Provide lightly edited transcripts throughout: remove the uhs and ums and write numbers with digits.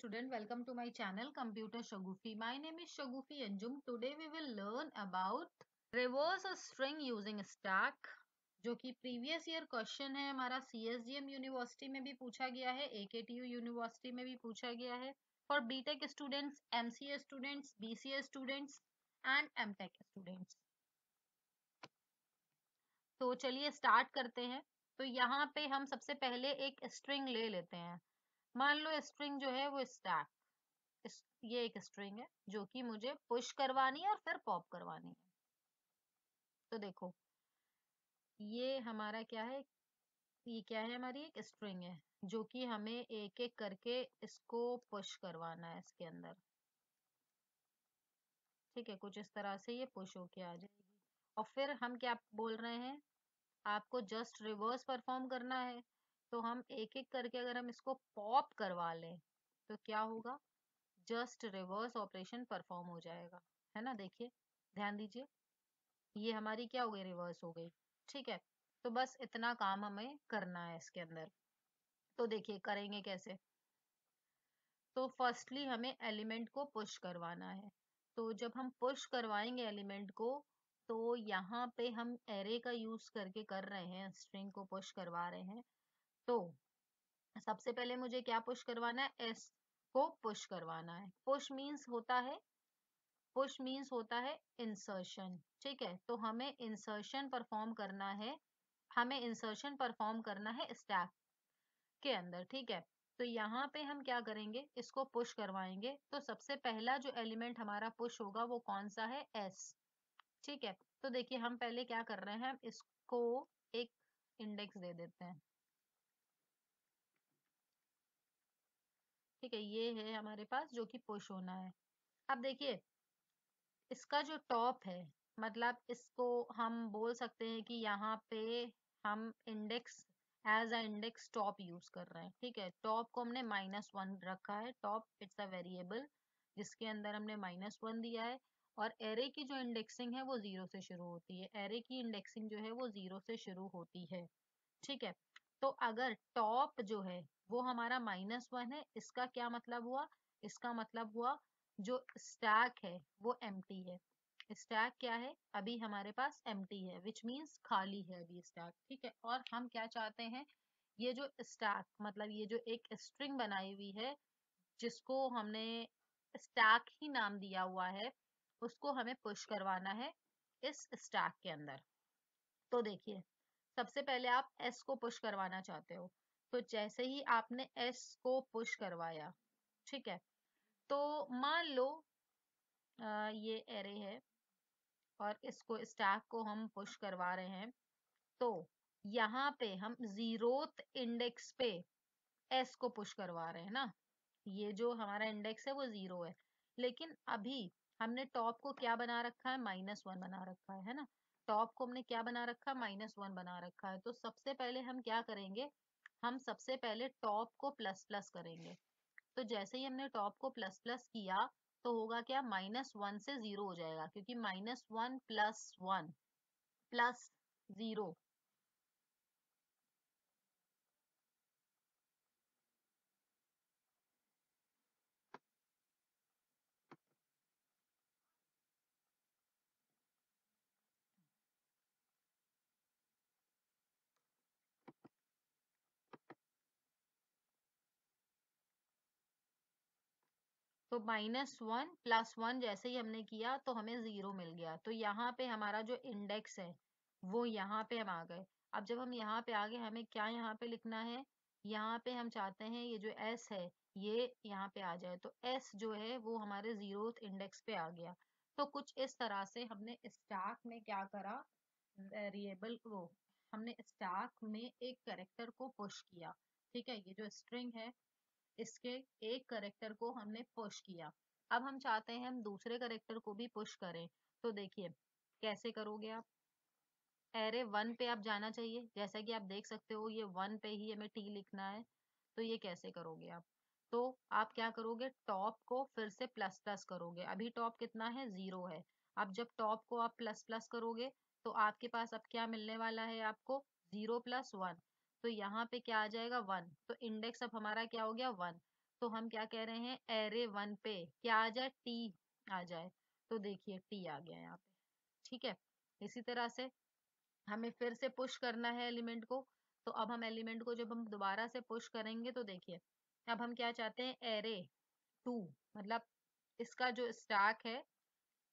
student, welcome to my channel Computer Shagufi. My name is Shagufi Anjum. Today we will learn about reverse a string using stack, जो कि previous year question है हमारा CSGM university में भी पूछा गया है, AKTU यूनिवर्सिटी में भी पूछा गया है for BTech students, MCA students, BCA students and MTech students. तो चलिए स्टार्ट करते हैं। तो यहाँ पे हम सबसे पहले एक स्ट्रिंग ले लेते हैं। मान लो स्ट्रिंग जो है वो स्टैक, ये एक स्ट्रिंग है जो कि मुझे पुश करवानी है और फिर पॉप करवानी है। तो देखो ये हमारा क्या है, ये क्या है, हमारी एक स्ट्रिंग है जो कि हमें एक एक करके इसको पुश करवाना है इसके अंदर। ठीक है, कुछ इस तरह से ये पुश होके आ जाएगी और फिर हम क्या बोल रहे हैं, आपको जस्ट रिवर्स परफॉर्म करना है। तो हम एक एक करके अगर हम इसको पॉप करवा लें तो क्या होगा, जस्ट रिवर्स ऑपरेशन परफॉर्म हो जाएगा, है ना। देखिए ध्यान दीजिए, ये हमारी क्या हो गई, रिवर्स हो गई। ठीक है, तो बस इतना काम हमें करना है इसके अंदर। तो देखिए करेंगे कैसे। तो फर्स्टली हमें एलिमेंट को पुश करवाना है। तो जब हम पुश करवाएंगे एलिमेंट को, तो यहाँ पे हम एरे का यूज करके कर रहे हैं, स्ट्रिंग को पुश करवा रहे हैं। तो सबसे पहले मुझे क्या पुश करवाना है, एस को पुश करवाना है। पुश मीन्स होता है इंसर्शन। ठीक है, तो हमें इंसर्शन परफॉर्म करना है, हमें इंसर्शन परफॉर्म करना है स्टैक के अंदर। ठीक है, तो यहाँ पे हम क्या करेंगे, इसको पुश करवाएंगे। तो सबसे पहला जो एलिमेंट हमारा पुश होगा वो कौन सा है, एस। ठीक है, तो देखिए हम पहले क्या कर रहे हैं, हम इसको एक इंडेक्स दे देते हैं। ठीक है, ये है हमारे पास जो कि पुश होना है। अब देखिए इसका जो टॉप है, मतलब इसको हम बोल सकते हैं कि यहाँ पे हम index, as a index top use कर रहे हैं। ठीक है, टॉप को हमने -1 रखा है। टॉप इट्स अ वेरिएबल जिसके अंदर हमने -1 दिया है। और एरे की जो इंडेक्सिंग है वो 0 से शुरू होती है, एरे की इंडेक्सिंग जो है वो 0 से शुरू होती है। ठीक है, तो अगर टॉप जो है वो हमारा -1 है, इसका क्या मतलब हुआ, इसका मतलब हुआ जो स्टैक है वो एम्प्टी है। स्टैक क्या है, अभी हमारे पास एम्प्टी है, विच मीन्स खाली है अभी स्टैक। ठीक है, और हम क्या चाहते हैं, ये जो स्टैक मतलब ये जो एक स्ट्रिंग बनाई हुई है जिसको हमने स्टैक ही नाम दिया हुआ है, उसको हमें पुश करवाना है इस स्टैक के अंदर। तो देखिए सबसे पहले आप एस को पुश करवाना चाहते हो, तो जैसे ही आपने एस को पुश करवाया, ठीक है, तो मान लो ये एरे है और इसको स्टैक को हम पुश करवा रहे हैं। तो यहाँ पे हम 0th इंडेक्स पे एस को पुश करवा रहे हैं ना, ये जो हमारा इंडेक्स है वो 0 है, लेकिन अभी हमने टॉप को क्या बना रखा है, -1 बना रखा है ना। टॉप को हमने क्या बना रखा है, -1 बना रखा है। तो सबसे पहले हम क्या करेंगे, हम सबसे पहले टॉप को प्लस प्लस करेंगे। तो जैसे ही हमने टॉप को प्लस प्लस किया तो होगा क्या, -1 से 0 हो जाएगा, क्योंकि -1 + 1 + 0। तो -1 + 1 जैसे ही हमने किया तो हमें 0 मिल गया। तो यहाँ पे हमारा जो इंडेक्स है वो यहाँ पे हम आ गए। अब जब हम यहाँ पे आ गए, हमें क्या यहाँ पे लिखना है, यहाँ पे हम चाहते हैं ये जो s है ये यहाँ पे आ जाए। तो s जो है वो हमारे 0th इंडेक्स पे आ गया। तो कुछ इस तरह से हमने स्टैक में क्या करा, वेरिएबल वो हमने स्टैक में एक कैरेक्टर को पुश किया। ठीक है, ये जो स्ट्रिंग है इसके एक करेक्टर को हमने पुश किया। अब हम चाहते हैं हम दूसरे करेक्टर को भी पुश करें। तो देखिए कैसे करोगे आप, एरे 1 पे आप जाना चाहिए, जैसा कि आप देख सकते हो ये 1 पे ही हमें टी लिखना है। तो ये कैसे करोगे आप, तो आप क्या करोगे, टॉप को फिर से प्लस प्लस करोगे। अभी टॉप कितना है, 0 है। अब जब टॉप को आप प्लस प्लस करोगे तो आपके पास अब क्या मिलने वाला है आपको, 0 + 1। तो यहाँ पे क्या आ जाएगा, 1। तो इंडेक्स अब हमारा क्या हो गया, 1। तो हम क्या कह रहे हैं, एरे 1 पे क्या आ जाए, टी आ जाए। तो देखिए टी आ गया यहाँ पे, ठीक है। इसी तरह से हमें फिर से पुश करना है एलिमेंट को। तो अब हम एलिमेंट को जब हम दोबारा से पुश करेंगे तो देखिए अब हम क्या चाहते हैं, एरे 2 मतलब इसका जो स्टैक है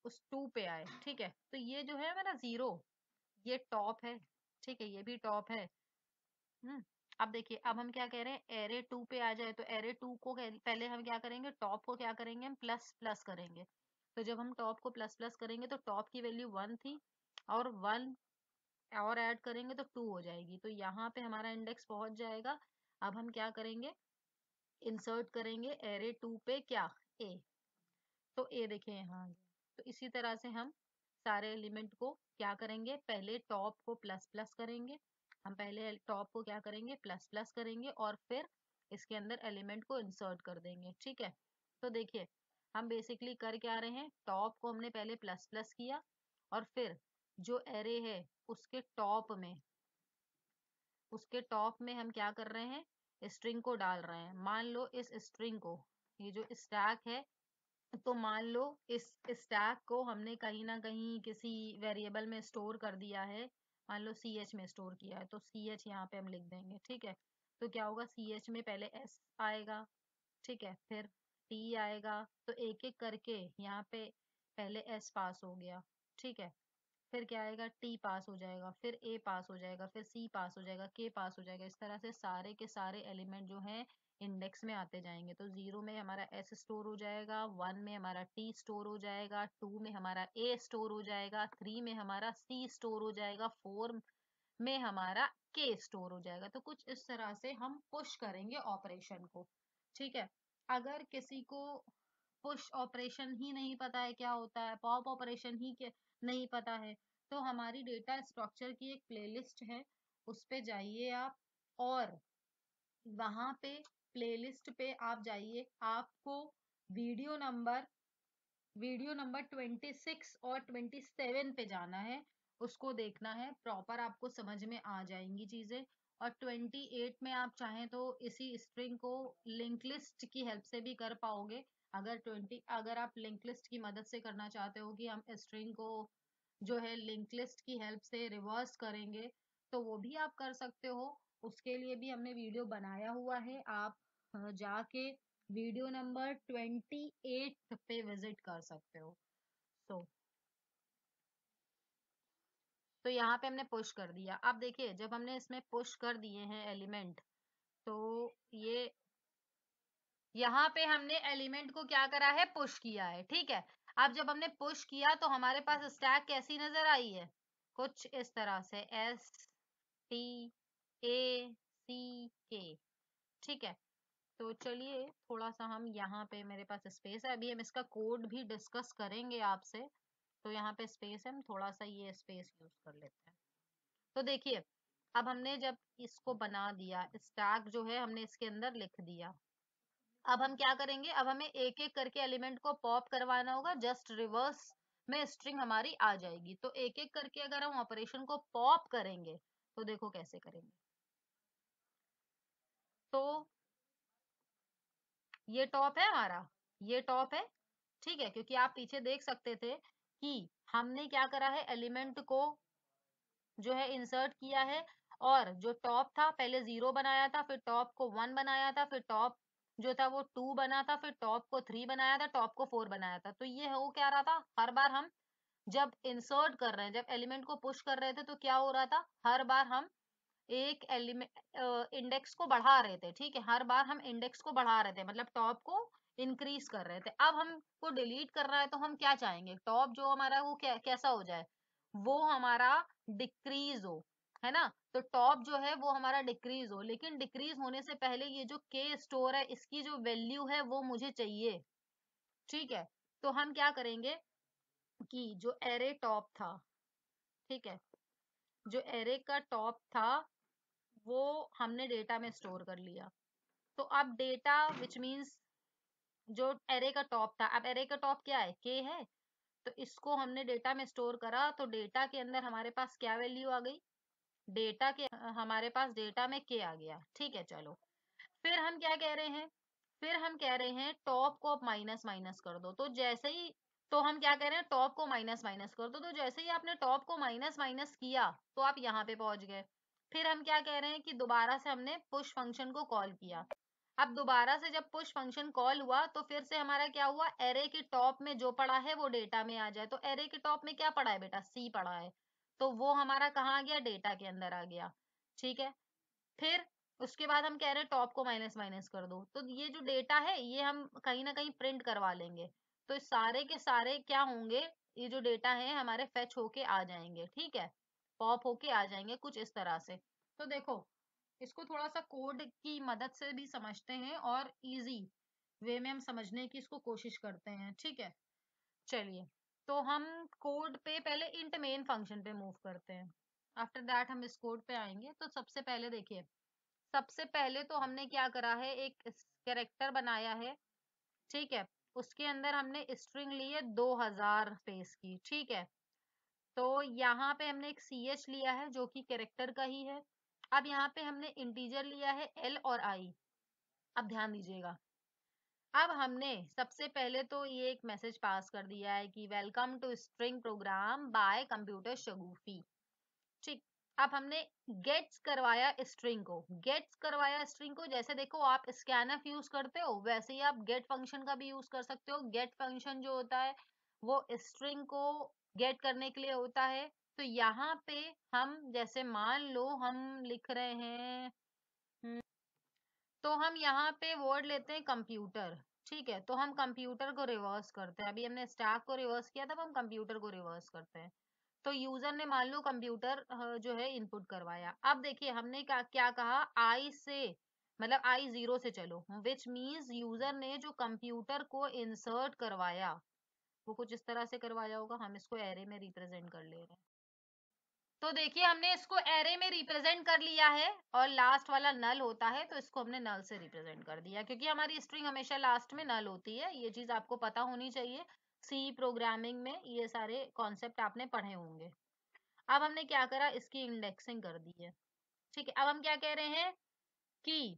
उस 2 पे आए, ठीक है। तो ये जो है हमारा 0, ये टॉप है, ठीक है, ये भी टॉप है। अब देखिए अब हम क्या कह रहे हैं, एरे 2 पे आ जाए। तो एरे 2 को पहले हम क्या करेंगे, टॉप को क्या करेंगे, हम प्लस प्लस करेंगे। तो जब हम टॉप को प्लस प्लस करेंगे तो टॉप की वैल्यू 1 थी, और 1 और ऐड करेंगे तो 2 हो जाएगी। तो यहाँ पे हमारा इंडेक्स पहुंच जाएगा। अब हम क्या करेंगे, इंसर्ट करेंगे एरे 2 पे क्या, ए। तो ए देखिए यहाँ आ गया। तो इसी तरह से हम सारे एलिमेंट को क्या करेंगे, पहले टॉप को प्लस प्लस करेंगे। हम पहले टॉप को क्या करेंगे, प्लस प्लस करेंगे, और फिर इसके अंदर एलिमेंट को इंसर्ट कर देंगे, ठीक है। तो देखिए हम बेसिकली कर क्या रहे हैं, टॉप को हमने पहले प्लस प्लस किया, और फिर जो एरे है उसके टॉप में हम क्या कर रहे हैं, स्ट्रिंग को डाल रहे हैं। मान लो इस स्ट्रिंग को, ये जो स्टैक है, तो मान लो इस स्टैक को हमने कहीं ना कहीं किसी वेरिएबल में स्टोर कर दिया है। मान लो सी एच में स्टोर किया है, तो सी एच यहाँ पे हम लिख देंगे, ठीक है। तो क्या होगा, सी एच में पहले एस आएगा, ठीक है, फिर टी आएगा। तो एक एक करके यहाँ पे पहले एस पास हो गया, ठीक है, फिर क्या आएगा, टी पास हो जाएगा, फिर ए पास हो जाएगा, फिर सी पास हो जाएगा, के पास हो जाएगा। इस तरह से सारे के सारे एलिमेंट जो हैं इंडेक्स में आते जाएंगे। तो 0 में हमारा एस स्टोर हो जाएगा, 1 में हमारा टी स्टोर हो जाएगा, 2 में हमारा ए स्टोर हो जाएगा, 3 में हमारा सी स्टोर हो जाएगा, 4 में हमारा के स्टोर हो जाएगा। तो कुछ इस तरह से हम पुश करेंगे ऑपरेशन को, ठीक है। अगर किसी को पुश ऑपरेशन ही नहीं पता है क्या होता है, पॉप ऑपरेशन ही क्या नहीं पता है, तो हमारी डेटा स्ट्रक्चर की एक प्लेलिस्ट है, उस पे जाइए आप, और वहां पे प्लेलिस्ट पे आप जाइए, आपको वीडियो नंबर वीडियो नंबर 26 और 27 पे जाना है, उसको देखना है, प्रॉपर आपको समझ में आ जाएंगी चीजें। और 28 में आप चाहें तो इसी स्ट्रिंग को लिंक लिस्ट की हेल्प से भी कर पाओगे। अगर आप लिंक लिस्ट की मदद से करना चाहते हो कि हम स्ट्रिंग को जो है लिंक लिस्ट की हेल्प से रिवर्स करेंगे, तो वो भी आप कर सकते हो। उसके लिए भी हमने वीडियो बनाया हुआ है, आप जाके वीडियो नंबर 28 पे विजिट कर सकते हो। तो तो यहाँ पे हमने पुश कर दिया। अब देखिए जब हमने इसमें पुश कर दिए हैं एलिमेंट, तो ये यहाँ पे हमने एलिमेंट को क्या करा है, पुश किया है, ठीक है। अब जब हमने पुश किया तो हमारे पास स्टैक कैसी नजर आई है, कुछ इस तरह से, एस टी ए सी के, ठीक है। तो चलिए थोड़ा सा हम यहाँ पे, मेरे पास स्पेस है, अभी हम इसका कोड भी डिस्कस करेंगे आपसे। तो यहाँ पे स्पेस है, हम थोड़ा सा ये स्पेस यूज कर लेते हैं। तो देखिए अब हमने जब इसको बना दिया, स्टैक जो है हमने इसके अंदर लिख दिया। अब हम क्या करेंगे, अब हमें एक एक करके एलिमेंट को पॉप करवाना होगा, जस्ट रिवर्स में स्ट्रिंग हमारी आ जाएगी। तो एक एक करके अगर हम ऑपरेशन को पॉप करेंगे तो देखो कैसे करेंगे। तो ये टॉप है हमारा, ये टॉप है, ठीक है, क्योंकि आप पीछे देख सकते थे कि हमने क्या करा है, एलिमेंट को जो है इंसर्ट किया है, और जो टॉप था पहले 0 बनाया था, फिर टॉप को 1 बनाया था, फिर टॉप जो था वो 2 बना था, फिर टॉप को 3 बनाया था, टॉप को 4 बनाया था। तो ये हो क्या रहा था, हर बार हम जब इंसर्ट कर रहे हैं, जब एलिमेंट को पुश कर रहे थे, तो क्या हो रहा था, हर बार हम एक एलिमेंट इंडेक्स को बढ़ा रहे थे, ठीक है, हर बार हम इंडेक्स को बढ़ा रहे थे, मतलब टॉप को इंक्रीज कर रहे थे। अब हमको डिलीट करना है, तो हम क्या चाहेंगे, टॉप जो हमारा वो कैसा हो जाए, वो हमारा डिक्रीज हो, है ना। तो टॉप जो है वो हमारा डिक्रीज हो, लेकिन डिक्रीज होने से पहले ये जो के स्टोर है इसकी जो वैल्यू है वो मुझे चाहिए, ठीक है। तो हम क्या करेंगे कि जो एरे टॉप था, ठीक है, जो एरे का टॉप था वो हमने डेटा में स्टोर कर लिया। तो अब डेटा विच मीन्स जो एरे का टॉप था, अब एरे का टॉप क्या है, के है। तो इसको हमने डेटा में स्टोर करा, तो डेटा के अंदर हमारे पास क्या वैल्यू आ गई, हमारे पास डेटा में के आ गया, ठीक है। चलो फिर हम क्या कह रहे हैं, फिर हम कह रहे हैं टॉप को आप माइनस माइनस कर दो। तो जैसे ही, तो हम क्या कह रहे हैं, टॉप को माइनस माइनस कर दो। तो जैसे ही आपने टॉप को माइनस माइनस किया तो आप यहाँ पे पहुंच गए। फिर हम क्या कह रहे हैं कि दोबारा से हमने पुश फंक्शन को कॉल किया। अब दोबारा से जब पुश फंक्शन कॉल हुआ तो फिर से हमारा क्या हुआ, एरे के टॉप में जो पड़ा है वो डेटा में आ जाए। तो एरे के टॉप में क्या पड़ा है बेटा, सी पड़ा है, तो वो हमारा कहाँ आ गया, डेटा के अंदर आ गया। ठीक है, फिर उसके बाद हम कह रहे हैं टॉप को माइनस माइनस कर दो। तो ये जो डेटा है ये हम कहीं ना कहीं प्रिंट करवा लेंगे। तो इस सारे के सारे क्या होंगे, ये जो डेटा है हमारे फेच होके आ जाएंगे। ठीक है, पॉप होके आ जाएंगे कुछ इस तरह से। तो देखो, इसको थोड़ा सा कोड की मदद से भी समझते हैं और इजी वे में हम समझने की इसको कोशिश करते हैं। ठीक है, चलिए, तो हम कोड पे पहले इंट मेन फंक्शन पे मूव करते हैं। आफ्टर दैट हम इस कोड पे आएंगे। तो सबसे पहले देखिए, सबसे पहले तो हमने क्या करा है, एक कैरेक्टर बनाया है। ठीक है, उसके अंदर हमने स्ट्रिंग ली है 2000 स्पेस की। ठीक है, तो यहाँ पे हमने एक ch लिया है जो कि कैरेक्टर का ही है। अब यहाँ पे हमने इंटीजर लिया है l और i। अब ध्यान दीजिएगा, अब हमने सबसे पहले तो ये एक मैसेज पास कर दिया है कि welcome to string program by computer Shagufi. ठीक, अब हमने गेट्स करवाया स्ट्रिंग को। गेट्स करवाया स्ट्रिंग को, जैसे देखो आप स्कैनफ यूज करते हो वैसे ही आप गेट फंक्शन का भी यूज कर सकते हो। गेट फंक्शन जो होता है वो स्ट्रिंग को गेट करने के लिए होता है। तो यहाँ पे हम जैसे मान लो हम लिख रहे हैं, तो हम यहाँ पे वर्ड लेते हैं कंप्यूटर। ठीक है, तो हम कंप्यूटर को रिवर्स करते हैं। अभी हमने स्टैक को रिवर्स किया था, अब हम कंप्यूटर को रिवर्स करते हैं। तो यूजर ने मान लो कंप्यूटर जो है इनपुट करवाया। अब देखिए हमने क्या कहा, आई से मतलब आई 0 से चलो, विच मीन्स यूजर ने जो कंप्यूटर को इंसर्ट करवाया वो कुछ इस तरह से करवाया होगा। हम इसको एरे में रिप्रेजेंट कर ले रहे हैं। तो देखिए हमने इसको एरे में रिप्रेजेंट कर लिया है और लास्ट वाला नल होता है तो इसको हमने नल से रिप्रेजेंट कर दिया, क्योंकि हमारी स्ट्रिंग हमेशा लास्ट में नल होती है। ये चीज आपको पता होनी चाहिए, सी प्रोग्रामिंग में ये सारे कॉन्सेप्ट आपने पढ़े होंगे। अब हमने क्या करा, इसकी इंडेक्सिंग कर दी है। ठीक है, अब हम क्या कह रहे हैं कि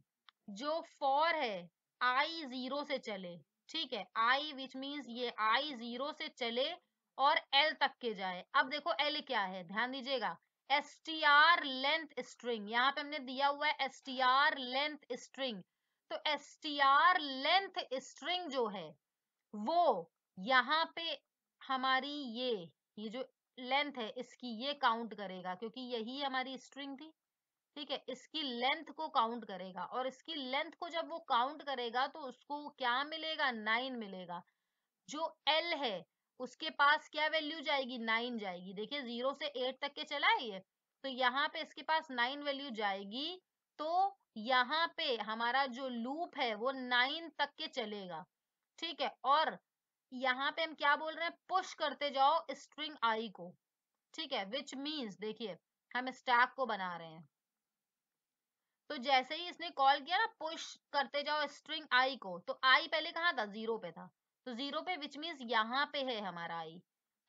जो फॉर है आई 0 से चले। ठीक है, आई विच मीन्स ये आई 0 से चले और एल तक के जाए। अब देखो एल क्या है, ध्यान दीजिएगा, str लेंथ स्ट्रिंग। यहाँ पे हमने दिया हुआ है str लेंथ स्ट्रिंग। तो str लेंथ स्ट्रिंग जो है वो यहाँ पे हमारी ये जो लेंथ है इसकी ये काउंट करेगा, क्योंकि यही हमारी स्ट्रिंग थी। ठीक है, इसकी लेंथ को काउंट करेगा और इसकी लेंथ को जब वो काउंट करेगा तो उसको क्या मिलेगा, 9 मिलेगा। जो एल है उसके पास क्या वैल्यू जाएगी, 9 जाएगी। देखिए 0 से 8 तक के चला है ये, तो यहाँ पे इसके पास 9 वैल्यू जाएगी। तो यहाँ पे हमारा जो लूप है वो 9 तक के चलेगा। ठीक है, और यहाँ पे हम क्या बोल रहे हैं, पुश करते जाओ स्ट्रिंग आई को। ठीक है, विच मीन्स देखिए हम स्टैक को बना रहे हैं। तो जैसे ही इसने कॉल किया ना, पुश करते जाओ स्ट्रिंग आई को, तो आई पहले कहाँ था, 0 पे था। तो 0 पे विच मीन्स यहाँ पे है हमारा आई।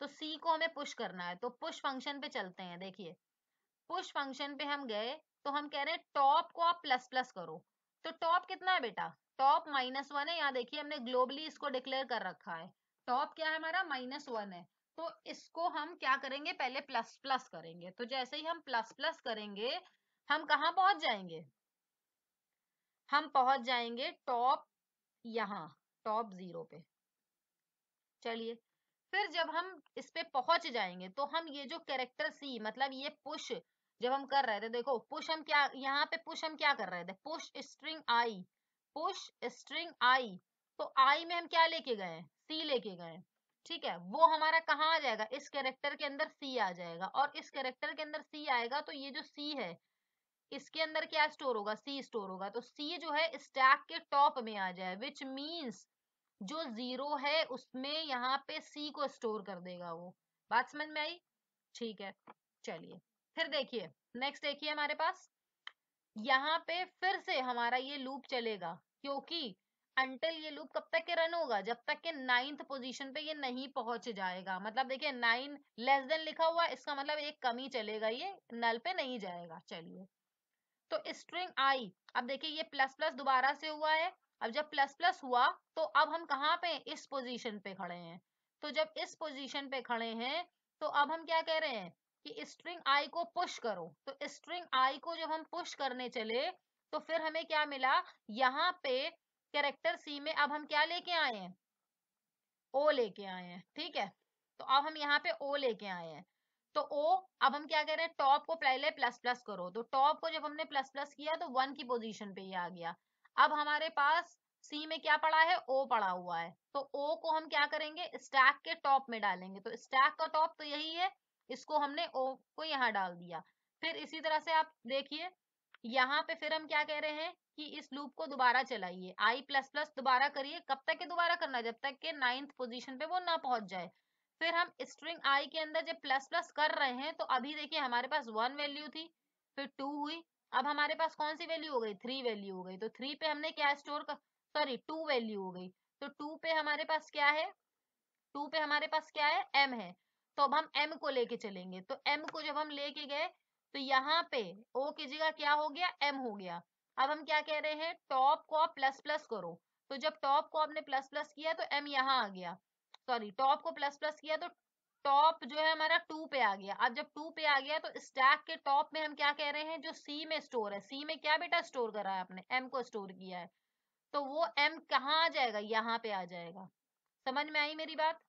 तो सी को हमें पुश करना है, तो पुश फंक्शन पे चलते हैं। देखिए पुश फंक्शन पे हम गए तो हम कह रहे हैं टॉप को आप प्लस प्लस करो। तो टॉप कितना है बेटा, टॉप -1 है। यहाँ देखिए हमने ग्लोबली इसको डिक्लेयर कर रखा है। टॉप क्या है हमारा, -1 है। तो इसको हम क्या करेंगे, पहले प्लस प्लस करेंगे। तो जैसे ही हम प्लस प्लस करेंगे हम कहाँ पहुंच जाएंगे, हम पहुंच जाएंगे टॉप, यहाँ टॉप 0 पे। चलिए, फिर जब हम इस पे पहुंच जाएंगे तो हम ये जो कैरेक्टर सी मतलब ये पुश जब हम कर रहे थे, देखो पुश हम क्या, यहाँ पे पुश हम क्या कर रहे थे, पुश स्ट्रिंग आई, पुश स्ट्रिंग आई। तो आई में हम क्या लेके गए, सी लेके गए। ठीक है, वो हमारा कहाँ आ जाएगा, इस कैरेक्टर के अंदर सी आ जाएगा। और इस कैरेक्टर के अंदर सी आएगा तो ये जो सी है इसके अंदर क्या स्टोर होगा, सी स्टोर होगा। तो सी जो है स्टैक के टॉप में आ जाए, विच मीन्स जो 0 है उसमें यहाँ पे सी को स्टोर कर देगा वो। बात समझ में आई, ठीक है। चलिए फिर देखिए, नेक्स्ट देखिए हमारे पास यहाँ पे फिर से हमारा ये लूप चलेगा, क्योंकि अंटिल ये लूप कब तक के रन होगा, जब तक के 9th पोजीशन पे ये नहीं पहुंच जाएगा। मतलब देखिए 9 लेस देन लिखा हुआ, इसका मतलब एक कमी चलेगा, ये नल पे नहीं जाएगा। चलिए, तो स्ट्रिंग आई, अब देखिए ये प्लस प्लस दोबारा से हुआ है अब जब प्लस प्लस हुआ तो अब हम कहाँ पे, इस पोजीशन पे खड़े हैं। तो जब इस पोजीशन पे खड़े हैं तो अब हम क्या कह रहे हैं कि स्ट्रिंग आई को पुश करो। तो स्ट्रिंग आई को जब हम पुश करने चले तो फिर हमें क्या मिला, यहाँ पे कैरेक्टर सी में अब हम क्या लेके आए हैं, ओ लेके आए हैं। ठीक है, तो अब हम यहाँ पे ओ लेके आए हैं। तो ओ, अब हम क्या कह रहे हैं, टॉप को पहले प्लस प्लस करो। तो टॉप को जब हमने प्लस प्लस किया तो 1 की पोजीशन पे ये आ गया। अब हमारे पास सी में क्या पड़ा है, ओ पड़ा हुआ है। तो ओ को हम क्या करेंगे, स्टैक के टॉप में डालेंगे। तो स्टैक का टॉप तो यही है, इसको हमने ओ को यहाँ डाल दिया। फिर इसी तरह से आप देखिए यहाँ पे फिर हम क्या कह रहे हैं कि इस लूप को दोबारा चलाइए, आई प्लस प्लस दोबारा करिए। कब तक के दोबारा करना, जब तक के 9th पोजीशन पे वो ना पहुंच जाए। फिर हम स्ट्रिंग आई के अंदर जब प्लस प्लस कर रहे हैं तो अभी देखिए हमारे पास 1 वैल्यू थी, फिर 2 हुई, अब हमारे पास कौन सी वैल्यू हो गई, 3 वैल्यू हो गई। तो 3 पे हमने क्या स्टोर कर, सॉरी 2 वैल्यू हो गई। तो 2 पे हमारे पास क्या है, 2 पे हमारे पास क्या है, m है। तो अब हम m को लेके चलेंगे। तो m को जब हम लेके गए तो यहाँ पे o की जगह क्या हो गया, m हो गया। अब हम क्या कह रहे हैं, टॉप को आप प्लस प्लस करो। तो जब टॉप को आपने प्लस प्लस किया तो m यहाँ आ गया, सॉरी टॉप को प्लस प्लस किया तो टॉप जो है हमारा 2 पे आ गया। अब जब 2 पे आ गया तो स्टैक के टॉप में हम क्या कह रहे हैं, जो सी में स्टोर है, सी में क्या बेटा स्टोर करा है आपने, m को स्टोर किया है। तो वो m कहाँ आ जाएगा, यहाँ पे आ जाएगा। समझ में आई मेरी बात।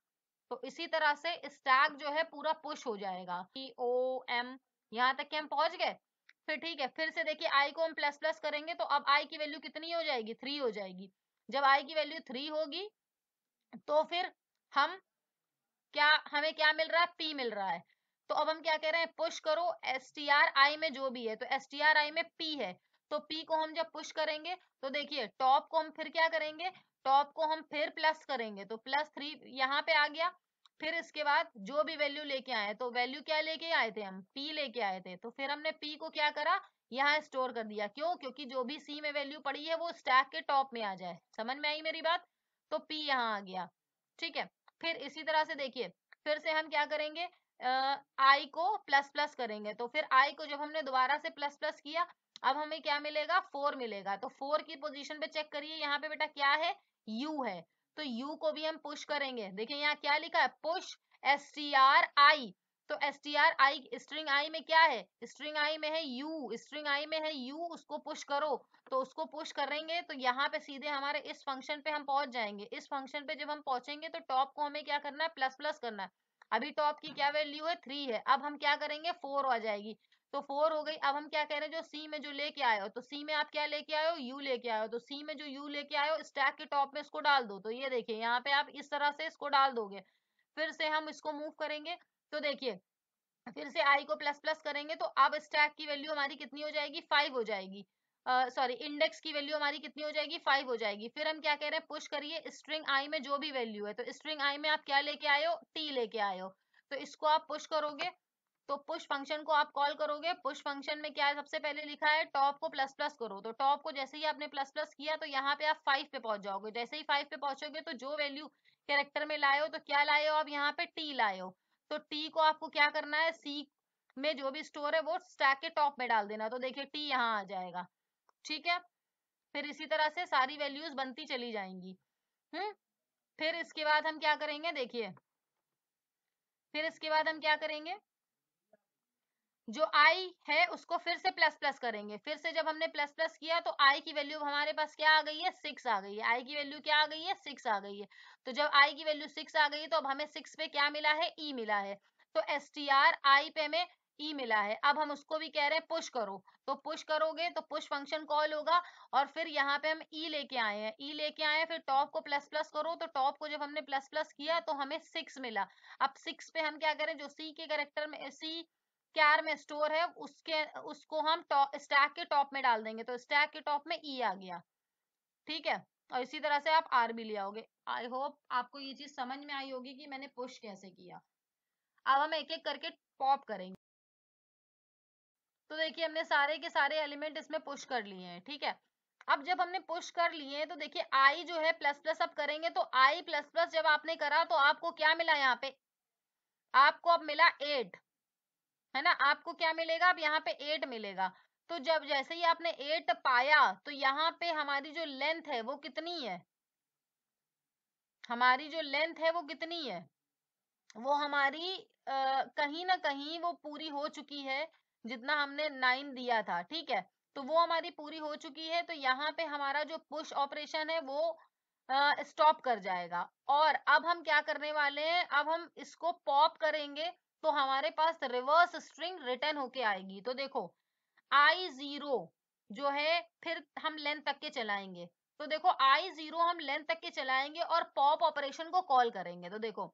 तो इसी तरह से स्टैक जो है पूरा पुश हो जाएगा कि ओ एम, यहाँ तक कि हम पहुंच गए। फिर ठीक है, फिर से देखिए आई को हम प्लस प्लस करेंगे तो अब आई की वैल्यू कितनी हो जाएगी, 3 हो जाएगी। जब आई की वैल्यू 3 होगी तो फिर हम क्या, हमें क्या मिल रहा है, पी मिल रहा है। तो अब हम क्या कह रहे हैं, पुश करो stri में जो भी है। तो stri में p है, तो p को हम जब पुश करेंगे तो देखिए टॉप को हम फिर क्या करेंगे, टॉप को हम फिर प्लस करेंगे। तो +3 यहाँ पे आ गया। फिर इसके बाद जो भी वैल्यू लेके आए, तो वैल्यू क्या लेके आए थे, हम p लेके आए थे। तो फिर हमने p को क्या करा, यहाँ स्टोर कर दिया। क्यों, क्योंकि जो भी c में वैल्यू पड़ी है वो स्टैक के टॉप में आ जाए। समझ में आई मेरी बात। तो p यहाँ आ गया। ठीक है, फिर इसी तरह से देखिए फिर से हम क्या करेंगे, आई को प्लस प्लस करेंगे। तो फिर आई को जब हमने दोबारा से प्लस प्लस किया, अब हमें क्या मिलेगा, 4 मिलेगा। तो 4 की पोजीशन पे चेक करिए, यहाँ पे बेटा क्या है, यू है। तो यू को भी हम पुश करेंगे। देखिए यहाँ क्या लिखा है, पुश stri। तो stri स्ट्रिंग आई में क्या है, स्ट्रिंग आई में है यू, स्ट्रिंग आई में है यू, उसको पुश करो। तो उसको पुश करेंगे तो यहाँ पे सीधे हमारे इस फंक्शन पे हम पहुंच जाएंगे। इस फंक्शन पे जब हम पहुंचेंगे तो टॉप को हमें क्या करना है, प्लस प्लस करना है। अभी टॉप की क्या वैल्यू है, 3 है। अब हम क्या करेंगे, 4 आ जाएगी। तो 4 हो गई। अब हम क्या कह रहे हैं, जो सी में जो लेके आए हो, तो सी में आप क्या लेके आए हो, यू लेके आए हो। तो सी में जो यू लेके आए हो स्टैक के टॉप में इसको डाल दो। तो ये देखिए यहाँ पे आप इस तरह से इसको डाल दोगे। फिर से हम इसको मूव करेंगे तो देखिए फिर से आई को प्लस प्लस करेंगे तो अब स्टैक की वैल्यू हमारी कितनी हो जाएगी, 5 हो जाएगी। सॉरी इंडेक्स की वैल्यू हमारी कितनी हो जाएगी, 5 हो जाएगी। फिर हम क्या कह रहे हैं, पुश करिए स्ट्रिंग आई में जो भी वैल्यू है। तो स्ट्रिंग आई में आप क्या लेके आए हो, टी लेके आए हो। तो इसको आप पुश करोगे, तो पुश फंक्शन को आप कॉल करोगे। पुश फंक्शन में क्या है, सबसे पहले लिखा है टॉप को प्लस प्लस करो। तो टॉप को जैसे ही आपने प्लस प्लस किया तो यहाँ पे आप 5 पे पहुंच जाओगे। जैसे ही 5 पे पहुंचोगे तो जो वैल्यू कैरेक्टर में लाए हो, तो क्या लाए हो आप, यहाँ पे टी लाए हो। तो टी को आपको क्या करना है, सी में जो भी स्टोर है वो स्टैक के टॉप में डाल देना। तो देखिए टी यहाँ आ जाएगा। ठीक है, फिर इसी तरह से सारी वैल्यूज बनती चली जाएंगी। फिर इसके बाद हम क्या करेंगे, देखिए फिर इसके बाद हम क्या करेंगे, जो आई है उसको फिर से प्लस प्लस करेंगे। फिर से जब हमने प्लस प्लस किया तो आई की वैल्यू हमारे पास क्या आ गई है, 6 आ गई है। आई की वैल्यू क्या आ गई है, 6 आ गई है। तो जब आई की वैल्यू 6 आ गई तो अब हमें 6 पे क्या मिला है, ई मिला है। तो stri पे हमें ई मिला है। अब हम उसको भी कह रहे हैं पुश करो। तो पुश करोगे तो पुश फंक्शन कॉल होगा और फिर यहाँ पे हम ई लेके आए हैं, ई लेके आए हैं। फिर टॉप को प्लस प्लस करो। तो टॉप को जब हमने प्लस प्लस किया तो हमें 6 मिला। अब 6 पे हम क्या करें, जो सी के कैरेक्टर में सी क्यार में स्टोर है उसको हम स्टैक के टॉप में डाल देंगे। तो स्टैक के टॉप में ई आ गया। ठीक है, और इसी तरह से आप आर भी ले आओगे। आई होप आपको ये चीज समझ में आई होगी कि मैंने पुश कैसे किया। अब हम एक एक करके पॉप करेंगे। तो देखिए हमने सारे के सारे एलिमेंट इसमें पुश कर लिए हैं। ठीक है, अब जब हमने पुश कर लिए हैं तो देखिए आई जो है प्लस प्लस अब करेंगे। तो आई प्लस प्लस जब आपने करा तो आपको क्या मिला, यहाँ पे आपको अब मिला 8, है ना। आपको क्या मिलेगा, अब यहाँ पे 8 मिलेगा। तो जब जैसे ही आपने 8 पाया तो यहाँ पे हमारी जो लेंथ है वो कितनी है, हमारी जो लेंथ है वो कितनी है, वो हमारी कहीं ना कहीं वो पूरी हो चुकी है, जितना हमने 9 दिया था, ठीक है। तो वो हमारी पूरी हो चुकी है, तो यहाँ पे हमारा जो पुश ऑपरेशन है वो स्टॉप कर जाएगा। और अब हम क्या करने वाले हैं, अब हम इसको पॉप करेंगे तो हमारे पास रिवर्स स्ट्रिंग रिटर्न होके आएगी। तो देखो I0 जो है, फिर हम लेंथ तक के चलाएंगे, तो देखो I0 हम लेंथ तक के चलाएंगे और पॉप ऑपरेशन को कॉल करेंगे। तो देखो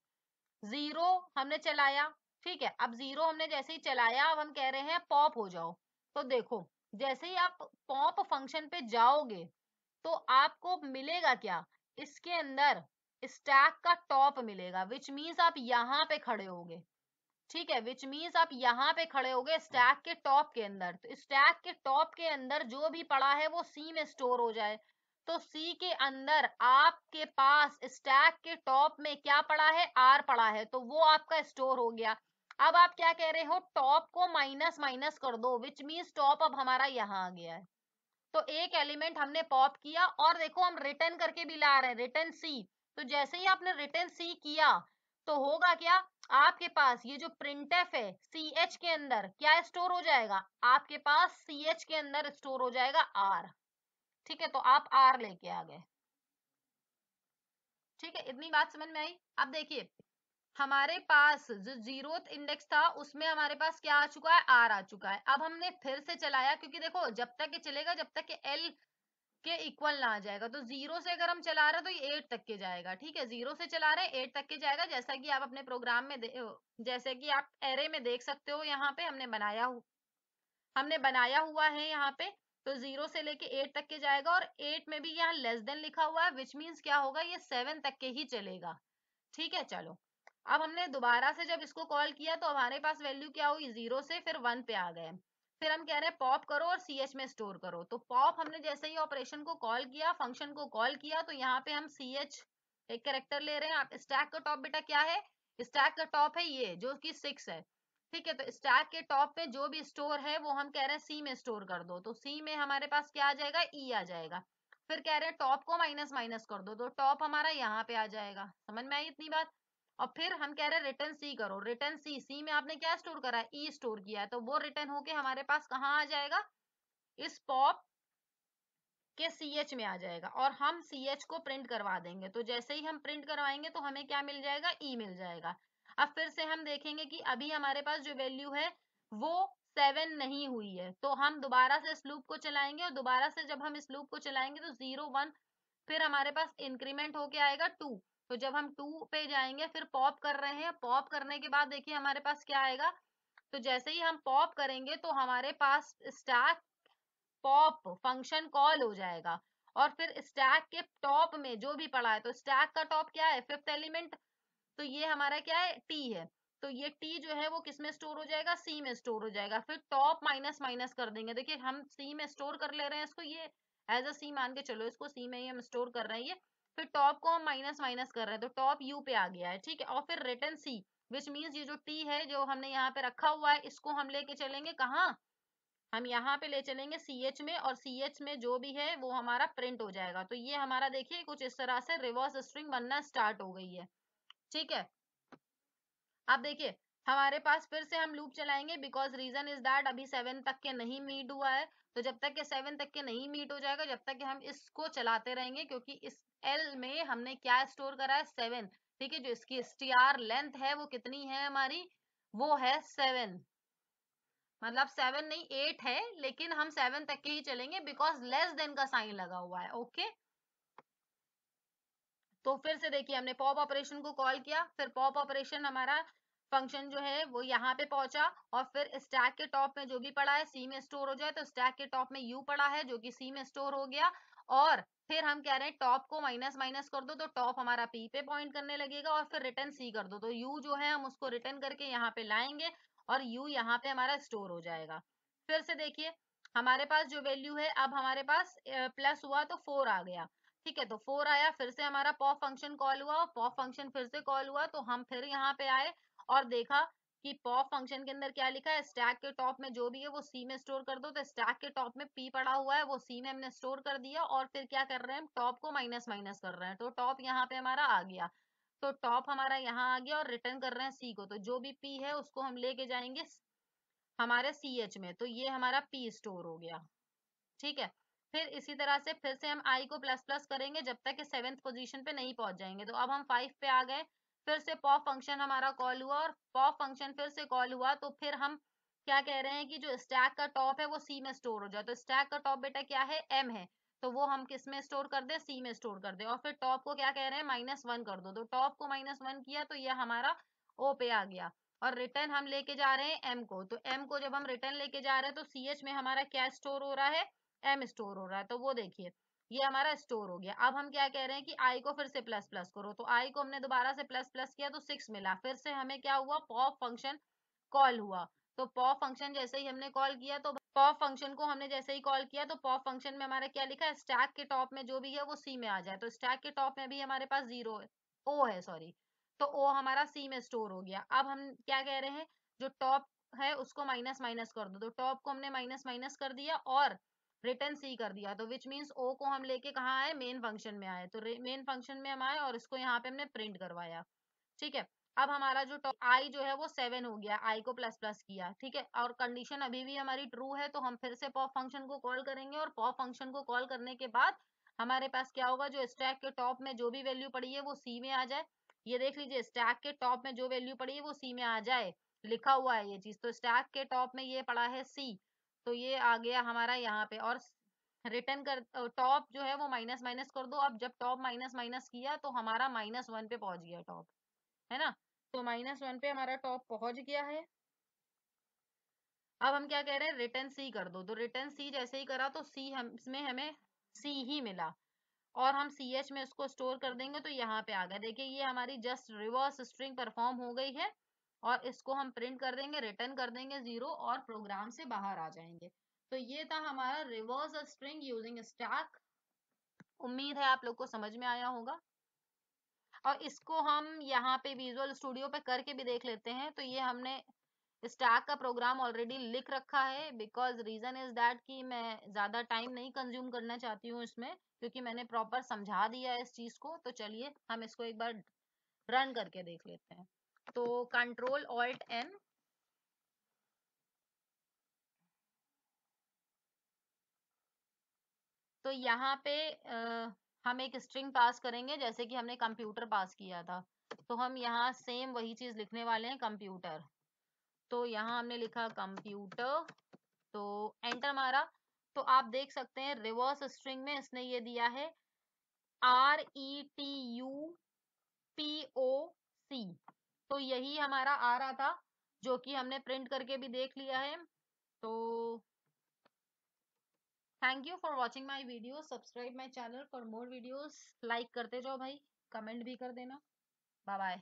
0 हमने चलाया, ठीक है। अब 0 हमने जैसे ही चलाया, अब हम कह रहे हैं पॉप हो जाओ। तो देखो जैसे ही आप पॉप फंक्शन पे जाओगे तो आपको मिलेगा क्या, इसके अंदर स्टैक का टॉप मिलेगा, विच मीन्स आप यहाँ पे खड़े होगे, ठीक है। विच मीन्स आप यहाँ पे खड़े होगे स्टैक के टॉप के अंदर। तो स्टैक के टॉप के अंदर जो भी पड़ा है वो सी में स्टोर हो जाए। तो सी के अंदर आपके पास स्टैक के टॉप में क्या पड़ा है, आर पड़ा है, तो वो आपका स्टोर हो गया। अब आप क्या कह रहे हो, टॉप को माइनस माइनस कर दो, विच मीन्स टॉप अब हमारा यहाँ आ गया है। तो एक एलिमेंट हमने पॉप किया और देखो हम रिटर्न करके भी ला रहे हैं, रिटर्न सी। तो जैसे ही आपने रिटर्न सी किया तो होगा क्या, आपके पास ये जो प्रिंटफ है सी एच के अंदर क्या स्टोर हो जाएगा, आपके पास सी एच के अंदर स्टोर हो जाएगा आर, ठीक है। तो आप आर लेके आ गए, ठीक है। इतनी बात समझ में आई। अब देखिए हमारे पास जो जीरोथ इंडेक्स था उसमें हमारे पास क्या आ चुका है, आर आ चुका है। अब हमने फिर से चलाया, क्योंकि देखो जब तक ये चलेगा जब तक एल के इक्वल ना आ जाएगा। तो 0 से अगर हम चला रहे हैं तो ये 8 तक के जाएगा, ठीक है। 0 से चला रहे हैं 8 तक के जाएगा, जैसा कि आप अपने प्रोग्राम में जैसे कि आप एरे में देख सकते हो, यहाँ पे हमने बनाया हुआ है यहाँ पे। तो 0 से लेके 8 तक के जाएगा और 8 में भी यहाँ लेस देन लिखा हुआ है, विच मीन्स क्या होगा, ये 7 तक के ही चलेगा, ठीक है। चलो अब हमने दोबारा से जब इसको कॉल किया तो हमारे पास वैल्यू क्या हुई, 0 से फिर 1 पे आ गए। फिर हम कह रहे हैं पॉप करो और सी एच में स्टोर करो। तो पॉप हमने जैसे ही ऑपरेशन को कॉल किया, फंक्शन को कॉल किया, तो यहाँ पे हम सी एच एक कैरेक्टर ले रहे हैं। आप स्टैक का टॉप बेटा क्या है, स्टैक का टॉप है ये जो कि 6 है, ठीक है। तो स्टैक के टॉप पे जो भी स्टोर है वो हम कह रहे हैं सी में स्टोर कर दो। तो सी में हमारे पास क्या आ जाएगा, ई आ जाएगा। फिर कह रहे हैं टॉप को माइनस माइनस कर दो, तो टॉप हमारा यहाँ पे आ जाएगा। समझ में आई इतनी बात। और फिर हम कह रहे हैं रिटर्न सी करो, रिटर्न सी, सी में आपने क्या स्टोर करा है, ई स्टोर किया है, तो वो रिटर्न होके हमारे पास कहाँ आ जाएगा, इस पॉप के सी एच में आ जाएगा और हम सी एच को प्रिंट करवा देंगे। तो जैसे ही हम प्रिंट करवाएंगे तो हमें क्या मिल जाएगा, ई मिल जाएगा। अब फिर से हम देखेंगे कि अभी हमारे पास जो वैल्यू है वो 7 नहीं हुई है, तो हम दोबारा से इस लूप को चलाएंगे और दोबारा से जब हम इस लूप को चलाएंगे तो 0 1 फिर हमारे पास इंक्रीमेंट होके आएगा 2। तो जब हम 2 पे जाएंगे फिर पॉप कर रहे हैं, पॉप करने के बाद देखिए हमारे पास क्या आएगा। तो जैसे ही हम पॉप करेंगे तो हमारे पास स्टैक पॉप फंक्शन कॉल हो जाएगा और फिर स्टैक के टॉप में जो भी पड़ा है, तो स्टैक का टॉप क्या है, 5th एलिमेंट, तो ये हमारा क्या है, टी है। तो ये टी जो है वो किस में स्टोर हो जाएगा, सी में स्टोर हो जाएगा। फिर टॉप माइनस माइनस कर देंगे, देखिए हम सी में स्टोर कर ले रहे हैं इसको, ये एज अ सी मान के चलो, इसको सी में ही हम स्टोर कर रहे हैं ये। फिर टॉप को हम माइनस माइनस कर रहे हैं, तो टॉप यू पे आ गया है, ठीक है। और फिर रिटर्न सी, विच मीन्स ये जो टी है जो हमने यहाँ पे रखा हुआ है इसको हम लेके चलेंगे कहाँ, हम यहाँ पे ले चलेंगे सी एच में, और सी एच में जो भी है वो हमारा प्रिंट हो जाएगा। तो ये हमारा देखिए कुछ इस तरह से रिवर्स स्ट्रिंग बनना स्टार्ट हो गई है, ठीक है। अब देखिए हमारे पास फिर से हम लूप चलाएंगे, बिकॉज रीजन इज दैट अभी 7 तक के नहीं मीट हुआ है। तो जब तक के 7 तक के नहीं मीट हो जाएगा जब तक के हम इसको चलाते रहेंगे, क्योंकि इस एल में हमने क्या स्टोर करा है, 7, ठीक है। जो इसकी स्टीआर लेंथ है वो कितनी है हमारी, वो है 7, मतलब 7 नहीं 8 है, लेकिन हम 7 तक के ही चलेंगे बिकॉज लेस देन का साइन लगा हुआ है, ओके। तो फिर से देखिए हमने पॉप ऑपरेशन को कॉल किया, फिर पॉप ऑपरेशन हमारा फंक्शन जो है वो यहाँ पे पहुंचा और फिर स्टैक के टॉप में जो भी पड़ा है सी में स्टोर हो जाए, तो स्टैक के टॉप में यू पड़ा है जो कि सी में स्टोर हो गया। और फिर हम कह रहे हैं टॉप को माइनस माइनस कर दो, तो टॉप हमारा पी पे पॉइंट करने लगेगा और फिर रिटर्न सी कर दो, तो यू जो है हम उसको रिटर्न करके यहाँ पे लाएंगे और यू यहाँ पे हमारा स्टोर हो जाएगा। फिर से देखिए हमारे पास जो वैल्यू है, अब हमारे पास प्लस हुआ तो 4 आ गया, ठीक है। तो 4 आया, फिर से हमारा पॉप फंक्शन कॉल हुआ, पॉप फंक्शन फिर से कॉल हुआ, तो हम फिर यहाँ पे आए और देखा कि पॉप फंक्शन के अंदर क्या लिखा है, स्टैक के टॉप में जो भी है वो सी में स्टोर कर दो। तो स्टैक के टॉप में पी पड़ा हुआ है, वो सी में हमने स्टोर कर दिया, और फिर क्या कर रहे हैं, टॉप को माइनस माइनस कर रहे हैं, तो टॉप यहाँ पे हमारा आ गया। तो टॉप हमारा यहाँ आ गया और रिटर्न कर रहे हैं सी को, तो जो भी पी है उसको हम लेके जाएंगे हमारे सी एच में, तो ये हमारा पी स्टोर हो गया। ठीक है, फिर इसी तरह से फिर से हम आई को प्लस प्लस करेंगे जब तक कि 7th पोजीशन पे नहीं पहुंच जाएंगे। तो अब हम 5 पे आ गए, फिर से पॉप फंक्शन हमारा कॉल हुआ, और पॉप फंक्शन फिर से कॉल हुआ, तो फिर हम क्या कह रहे हैं कि जो स्टैक का टॉप है वो सी में स्टोर हो जाए। तो स्टैक का टॉप बेटा क्या है, एम है, तो वो हम किस में स्टोर कर दे, सी में स्टोर कर दे। और फिर टॉप को क्या कह रहे हैं, -1 कर दो, तो टॉप को -1 किया तो ये हमारा ओ पे आ गया। और रिटर्न हम लेके जा रहे हैं एम को, तो एम को जब हम रिटर्न लेके जा रहे हैं तो सी एच में हमारा क्या स्टोर हो रहा है, एम स्टोर हो रहा है, तो वो देखिए ये हमारा स्टोर हो गया। अब हम क्या कह रहे हैं कि आई को फिर से प्लस प्लस करो, तो आई को हमने दोबारा से प्लस प्लस किया तो 6 मिला, फिर से हमें क्या हुआ, पॉप फंक्शन कॉल हुआ। तो पॉप फंक्शन जैसे ही हमने कॉल किया, तो पॉप फंक्शन को हमने जैसे ही कॉल किया तो पॉप फंक्शन में हमारा क्या लिखा है, स्टैक के टॉप में जो भी है वो सी में आ जाए। तो स्टैक के टॉप में भी हमारे पास 0 है, ओ है सॉरी, तो ओ हमारा सी में स्टोर हो गया। अब हम क्या कह रहे हैं, जो टॉप है उसको माइनस माइनस कर दो, तो टॉप को हमने माइनस माइनस कर दिया और रिटर्न सी कर दिया, तो विच मीन्स ओ को हम लेके कहाँ आए, मेन फंक्शन में आए, तो मेन फंक्शन में हम आए और इसको यहाँ पे हमने प्रिंट करवाया। ठीक है, अब हमारा जो आई जो है वो 7 हो गया, आई को प्लस प्लस किया। ठीक है, और कंडीशन अभी भी हमारी ट्रू है, तो हम फिर से पॉप फंक्शन को कॉल करेंगे, और पॉप फंक्शन को कॉल करने के बाद हमारे पास क्या होगा, जो स्टैक के टॉप में जो भी वैल्यू पड़ी है वो सी में आ जाए। ये देख लीजिए, स्टैक के टॉप में जो वैल्यू पड़ी है वो सी में आ जाए, लिखा हुआ है ये चीज, तो स्टैक के टॉप में ये पड़ा है सी, तो ये आ गया हमारा यहाँ पे। और रिटर्न कर टॉप जो है वो माइनस माइनस कर दो, अब जब टॉप माइनस माइनस किया तो हमारा -1 पे पहुंच गया टॉप, है ना, तो -1 पे हमारा टॉप पहुंच गया है। अब हम क्या कह रहे हैं, रिटर्न सी कर दो, तो रिटर्न सी जैसे ही करा तो सी हम इसमें हमें सी ही मिला, और हम सी एच में इसको स्टोर कर देंगे, तो यहाँ पे आ गया। देखिए ये हमारी जस्ट रिवर्स स्ट्रिंग परफॉर्म हो गई है, और इसको हम प्रिंट कर देंगे, रिटर्न कर देंगे 0, और प्रोग्राम से बाहर आ जाएंगे। तो ये था हमारा रिवर्स स्ट्रिंग यूजिंग स्टैक। उम्मीद है आप लोग को समझ में आया होगा, और इसको हम यहाँ पे विजुअल स्टूडियो पे करके भी देख लेते हैं। तो ये हमने स्टैक का प्रोग्राम ऑलरेडी लिख रखा है, बिकॉज रीजन इज दैट कि मैं ज्यादा टाइम नहीं कंज्यूम करना चाहती हूँ इसमें, क्योंकि मैंने प्रॉपर समझा दिया है इस चीज को। तो चलिए हम इसको एक बार रन करके देख लेते हैं। तो कंट्रोल ऑल्ट एन, तो यहाँ पे हम एक स्ट्रिंग पास करेंगे जैसे कि हमने कंप्यूटर पास किया था, तो हम यहाँ सेम वही चीज लिखने वाले हैं, कंप्यूटर। तो यहाँ हमने लिखा कंप्यूटर, तो एंटर मारा, तो आप देख सकते हैं रिवर्स स्ट्रिंग में इसने ये दिया है RETUPOC, तो यही हमारा आ रहा था, जो कि हमने प्रिंट करके भी देख लिया है। तो thank you for watching my video, subscribe my channel for more videos, like करते जाओ भाई, कमेंट भी कर देना। Bye bye.